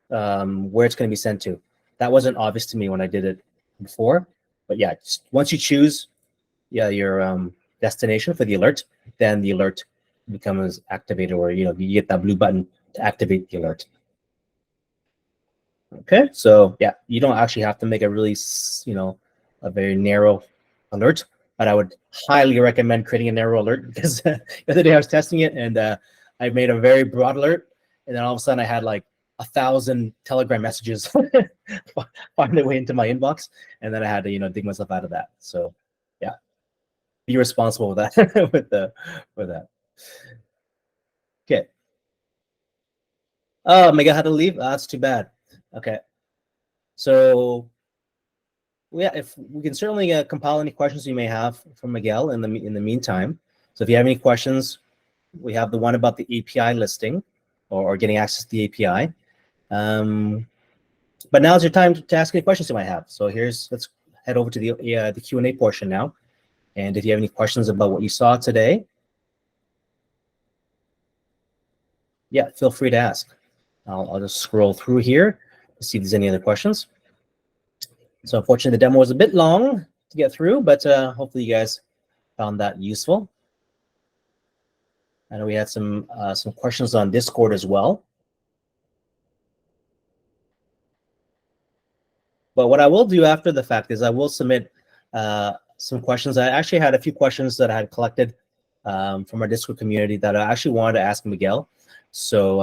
where it's going to be sent to. That wasn't obvious to me when I did it before, but yeah, once you choose your destination for the alert, then the alert becomes activated, or you get that blue button to activate the alert. Okay, so yeah, you don't actually have to make a really a very narrow alert, but I would highly recommend creating a narrow alert, because the other day I was testing it and I made a very broad alert, and then all of a sudden I had like 1,000 Telegram messages find their way into my inbox, and then I had to dig myself out of that. So yeah, be responsible with that with that. Okay. Oh, Mega had to leave. That's too bad. Okay. So yeah, if we can certainly compile any questions you may have from Miguel in the meantime. So if you have any questions, we have the one about the API listing or getting access to the API. But now's your time to ask any questions you might have. So let's head over to the Q&A portion now. And if you have any questions about what you saw today, yeah, feel free to ask. I'll just scroll through here to see if there's any other questions. So unfortunately, the demo was a bit long to get through, but hopefully you guys found that useful. I know we had some questions on Discord as well. But what I will do after the fact is I will submit some questions. I actually had a few questions that I had collected from our Discord community that I actually wanted to ask Miguel. So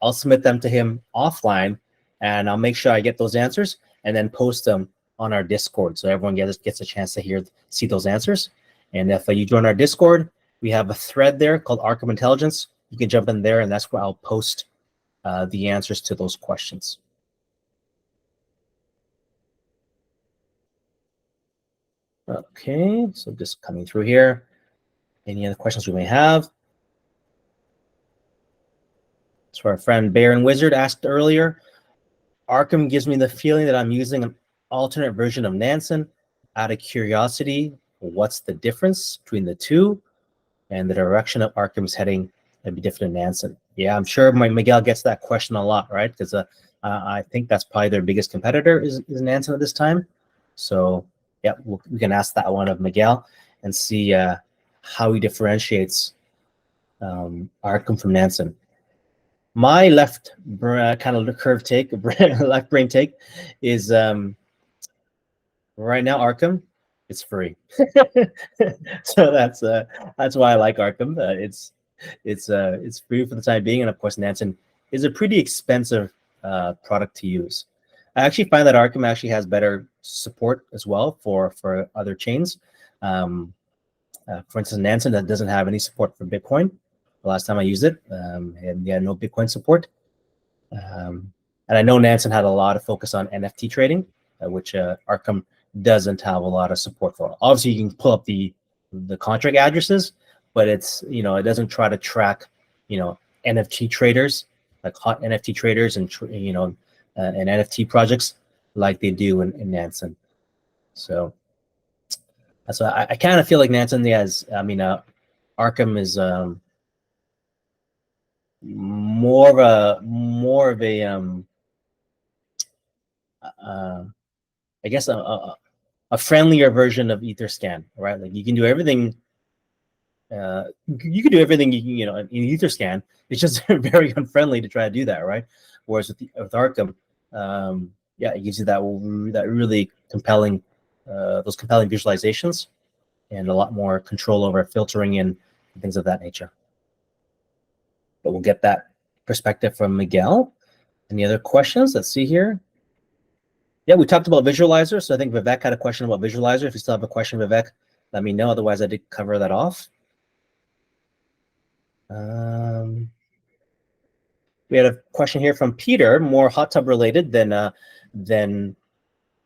I'll submit them to him offline, and I'll make sure I get those answers and then post them on our Discord, so everyone gets a chance to see those answers. And if you join our Discord, we have a thread there called Arkham Intelligence. You can jump in there, and that's where I'll post the answers to those questions. Okay, so just coming through here. Any other questions we may have? So our friend Baron Wizard asked earlier, Arkham gives me the feeling that I'm using an alternate version of Nansen. Out of curiosity, what's the difference between the two, and the direction of Arkham's heading may be different than Nansen? Yeah, I'm sure Miguel gets that question a lot, right? Because I think that's probably their biggest competitor is Nansen at this time. So yeah, we can ask that one of Miguel and see how he differentiates Arkham from Nansen. My left kind of curved take, left brain take, is right now Arkham, it's free. So that's why I like Arkham. It's free for the time being, and of course Nansen is a pretty expensive product to use. I actually find that Arkham actually has better support as well for other chains. For instance, Nansen that doesn't have any support for Bitcoin. The last time I used it, and yeah, no Bitcoin support. And I know Nansen had a lot of focus on NFT trading, which Arkham doesn't have a lot of support for. Obviously, you can pull up the contract addresses, but it's, it doesn't try to track, NFT traders, like hot NFT traders and and NFT projects like they do in Nansen. So that's why I kind of feel like Nansen has. Arkham is more of a I guess a friendlier version of Etherscan, right? Like you can do everything. You can do everything in Etherscan. It's just very unfriendly to try to do that, right? Whereas with Arkham, it gives you that really compelling, those compelling visualizations, and a lot more control over filtering in and things of that nature. But we'll get that perspective from Miguel. Any other questions? Let's see here. Yeah, we talked about visualizer. So I think Vivek had a question about visualizer. If you still have a question, Vivek, let me know. Otherwise, I did cover that off. We had a question here from Peter, more hot tub related than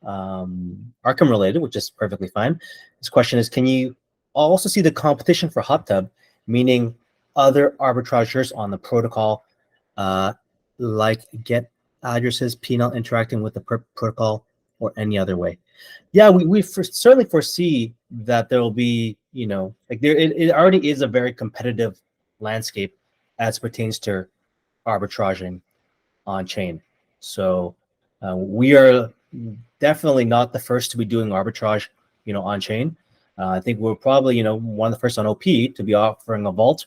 Arkham related, which is perfectly fine. His question is, can you also see the competition for hot tub, meaning other arbitrageurs on the protocol, like get addresses, PNL interacting with the Perp protocol, or any other way? Yeah, we certainly foresee that there will be, it already is a very competitive landscape as pertains to arbitraging on chain. So we are definitely not the first to be doing arbitrage, on chain. I think we're probably, one of the first on OP to be offering a vault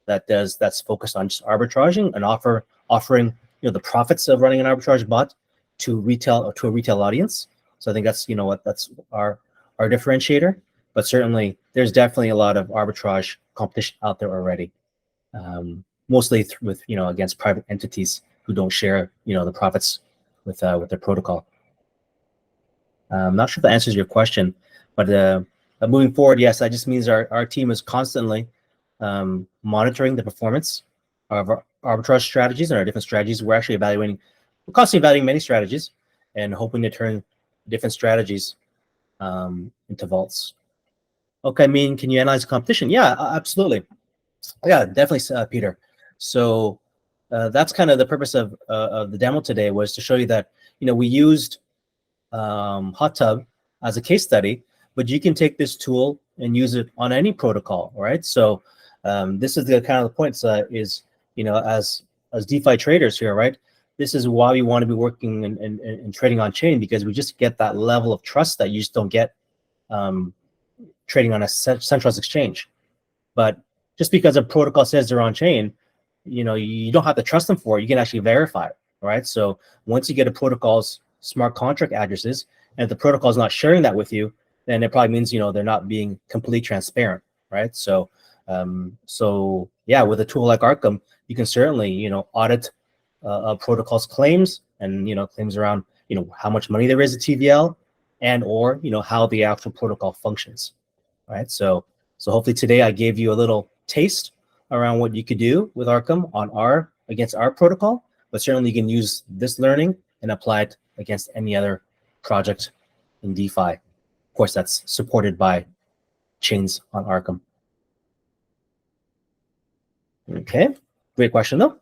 that's focused on just arbitraging and offering the profits of running an arbitrage bot to a retail audience. So I think that's that's our differentiator. But certainly there's definitely a lot of arbitrage competition out there already, mostly with against private entities who don't share the profits with their protocol. I'm not sure if that answers your question, but moving forward, yes, that just means our team is constantly monitoring the performance of our arbitrage strategies and our different strategies. We're constantly evaluating many strategies and hoping to turn different strategies into vaults. Okay, can you analyze the competition? Yeah, absolutely. Yeah, definitely, Peter. So that's kind of the purpose of the demo today, was to show you that we used Hot Tub as a case study, but you can take this tool and use it on any protocol, right? So this is the kind of the points is as DeFi traders here, right? This is why we want to be working and trading on chain, because we just get that level of trust that you just don't get trading on a centralized exchange. But just because a protocol says they're on chain, you don't have to trust them for it. You can actually verify it, right? So once you get a protocol's smart contract addresses, and if the protocol is not sharing that with you, then it probably means, they're not being completely transparent, right? So, yeah, with a tool like Arkham, you can certainly, audit a protocol's claims and, claims around, how much money there is at TVL and, or, how the actual protocol functions, right? So hopefully today I gave you a little taste around what you could do with Arkham against our protocol, but certainly you can use this learning and apply it against any other project in DeFi. Of course, that's supported by chains on Arkham. Okay, great question though.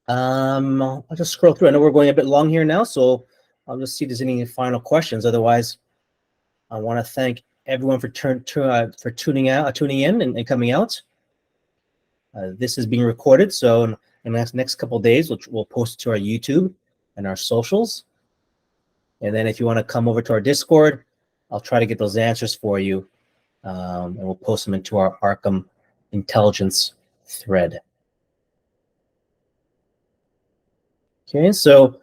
I'll just scroll through. I know we're going a bit long here now, so I'll just see if there's any final questions. Otherwise, I want to thank everyone for tuning in and coming out. This is being recorded, so in the next couple of days, we'll post it to our YouTube and our socials. And then if you want to come over to our Discord, I'll try to get those answers for you, and we'll post them into our Arkham Intelligence thread. Okay, so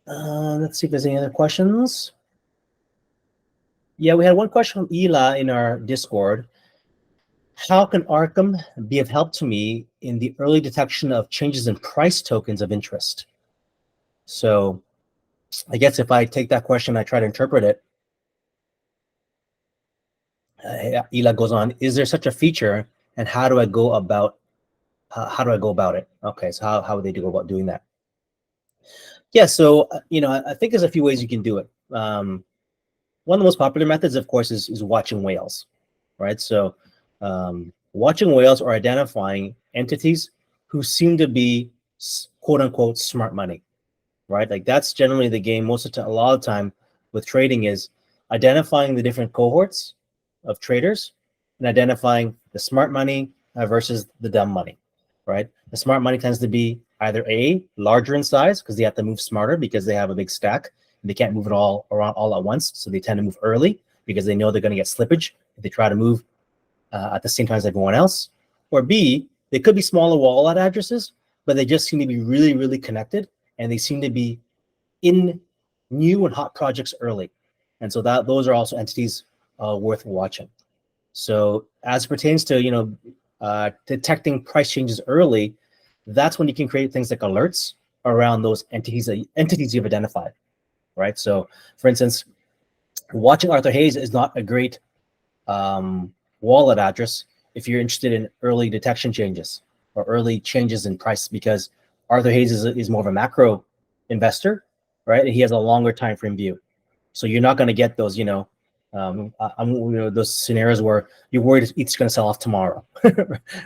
let's see if there's any other questions. Yeah, we had one question from Ela in our Discord. How can Arkham be of help to me in the early detection of changes in price tokens of interest? So I guess if I take that question, I try to interpret it. Ela goes on, is there such a feature, and how do I go about it? Okay, so how would they go about doing that? Yeah, so I think there's a few ways you can do it. One of the most popular methods, of course, is watching whales, right? So watching whales or identifying entities who seem to be quote unquote smart money, right? Like that's generally the game. A lot of the time with trading is identifying the different cohorts of traders and identifying the smart money versus the dumb money, right? The smart money tends to be either larger in size because they have to move smarter because they have a big stack and they can't move it all around all at once, so they tend to move early because they know they're going to get slippage if they try to move at the same time as everyone else. Or B, they could be smaller wallet addresses, but they just seem to be really, really connected, and they seem to be in new and hot projects early. And so those are also entities worth watching. So as it pertains to detecting price changes early, that's when you can create things like alerts around those entities you've identified, right? So for instance, watching Arthur Hayes is not a great wallet address if you're interested in early detection changes or early changes in price, because Arthur Hayes is more of a macro investor, right? And he has a longer time frame view. So you're not going to get those, those scenarios where you're worried it's going to sell off tomorrow,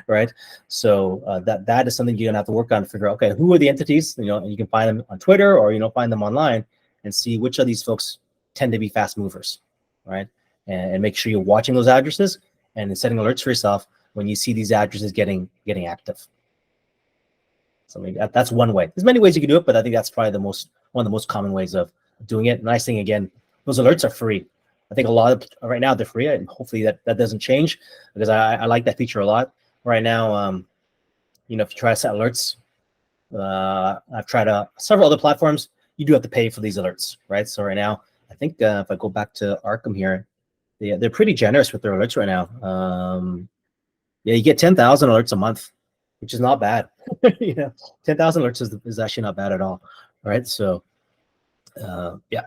right? So that is something you're going to have to work on to figure out, okay, who are the entities, and you can find them on Twitter or, find them online and see which of these folks tend to be fast movers, right? And make sure you're watching those addresses and setting alerts for yourself when you see these addresses getting active. So maybe that's one way. There's many ways you can do it, but I think that's probably one of the most common ways of doing it. Nice thing, again, those alerts are free. I think a lot of right now they're free, and hopefully that doesn't change, because I like that feature a lot. Right now, if you try to set alerts, I've tried several other platforms. You do have to pay for these alerts, right? So right now, I think if I go back to Arkham here, they're pretty generous with their alerts right now. Yeah, you get 10,000 alerts a month, which is not bad. 10,000 alerts is actually not bad at all, right? So, yeah.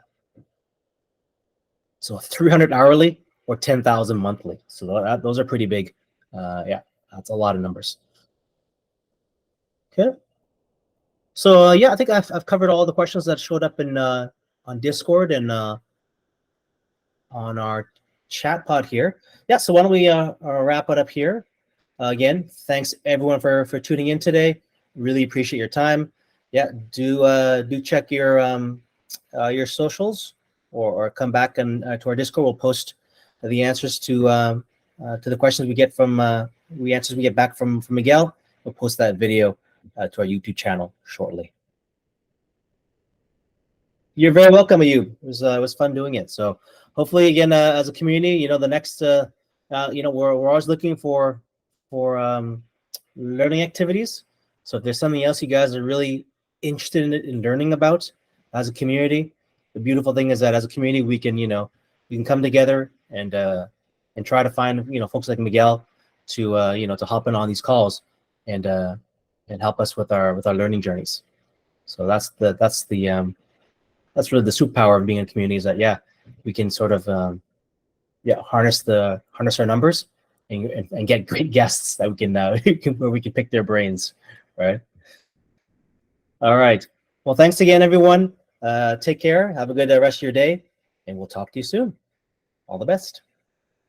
So 300 hourly or 10,000 monthly. So those are pretty big. Yeah, that's a lot of numbers. Okay. So yeah, I think I've covered all the questions that showed up in on Discord and on our chat pod here. Yeah. So why don't we wrap it up here? Again, thanks everyone for tuning in today. Really appreciate your time. Yeah, do check your socials, or come back and to our Discord. We'll post the answers to the questions we get back from Miguel. We'll post that video to our YouTube channel shortly. You're very welcome, Ayub. It was fun doing it. So hopefully, again, as a community, the next, we're always looking for learning activities. So if there's something else you guys are really interested in learning about, as a community. The beautiful thing is that as a community, we can, we can come together and try to find, folks like Miguel to, to hop in on these calls and help us with our learning journeys. So that's really the superpower of being in a community, is that, we can sort of, harness our numbers and get great guests that we can, where we can pick their brains, right? All right. Well, thanks again, everyone. Take care. Have a good rest of your day, and we'll talk to you soon. All the best.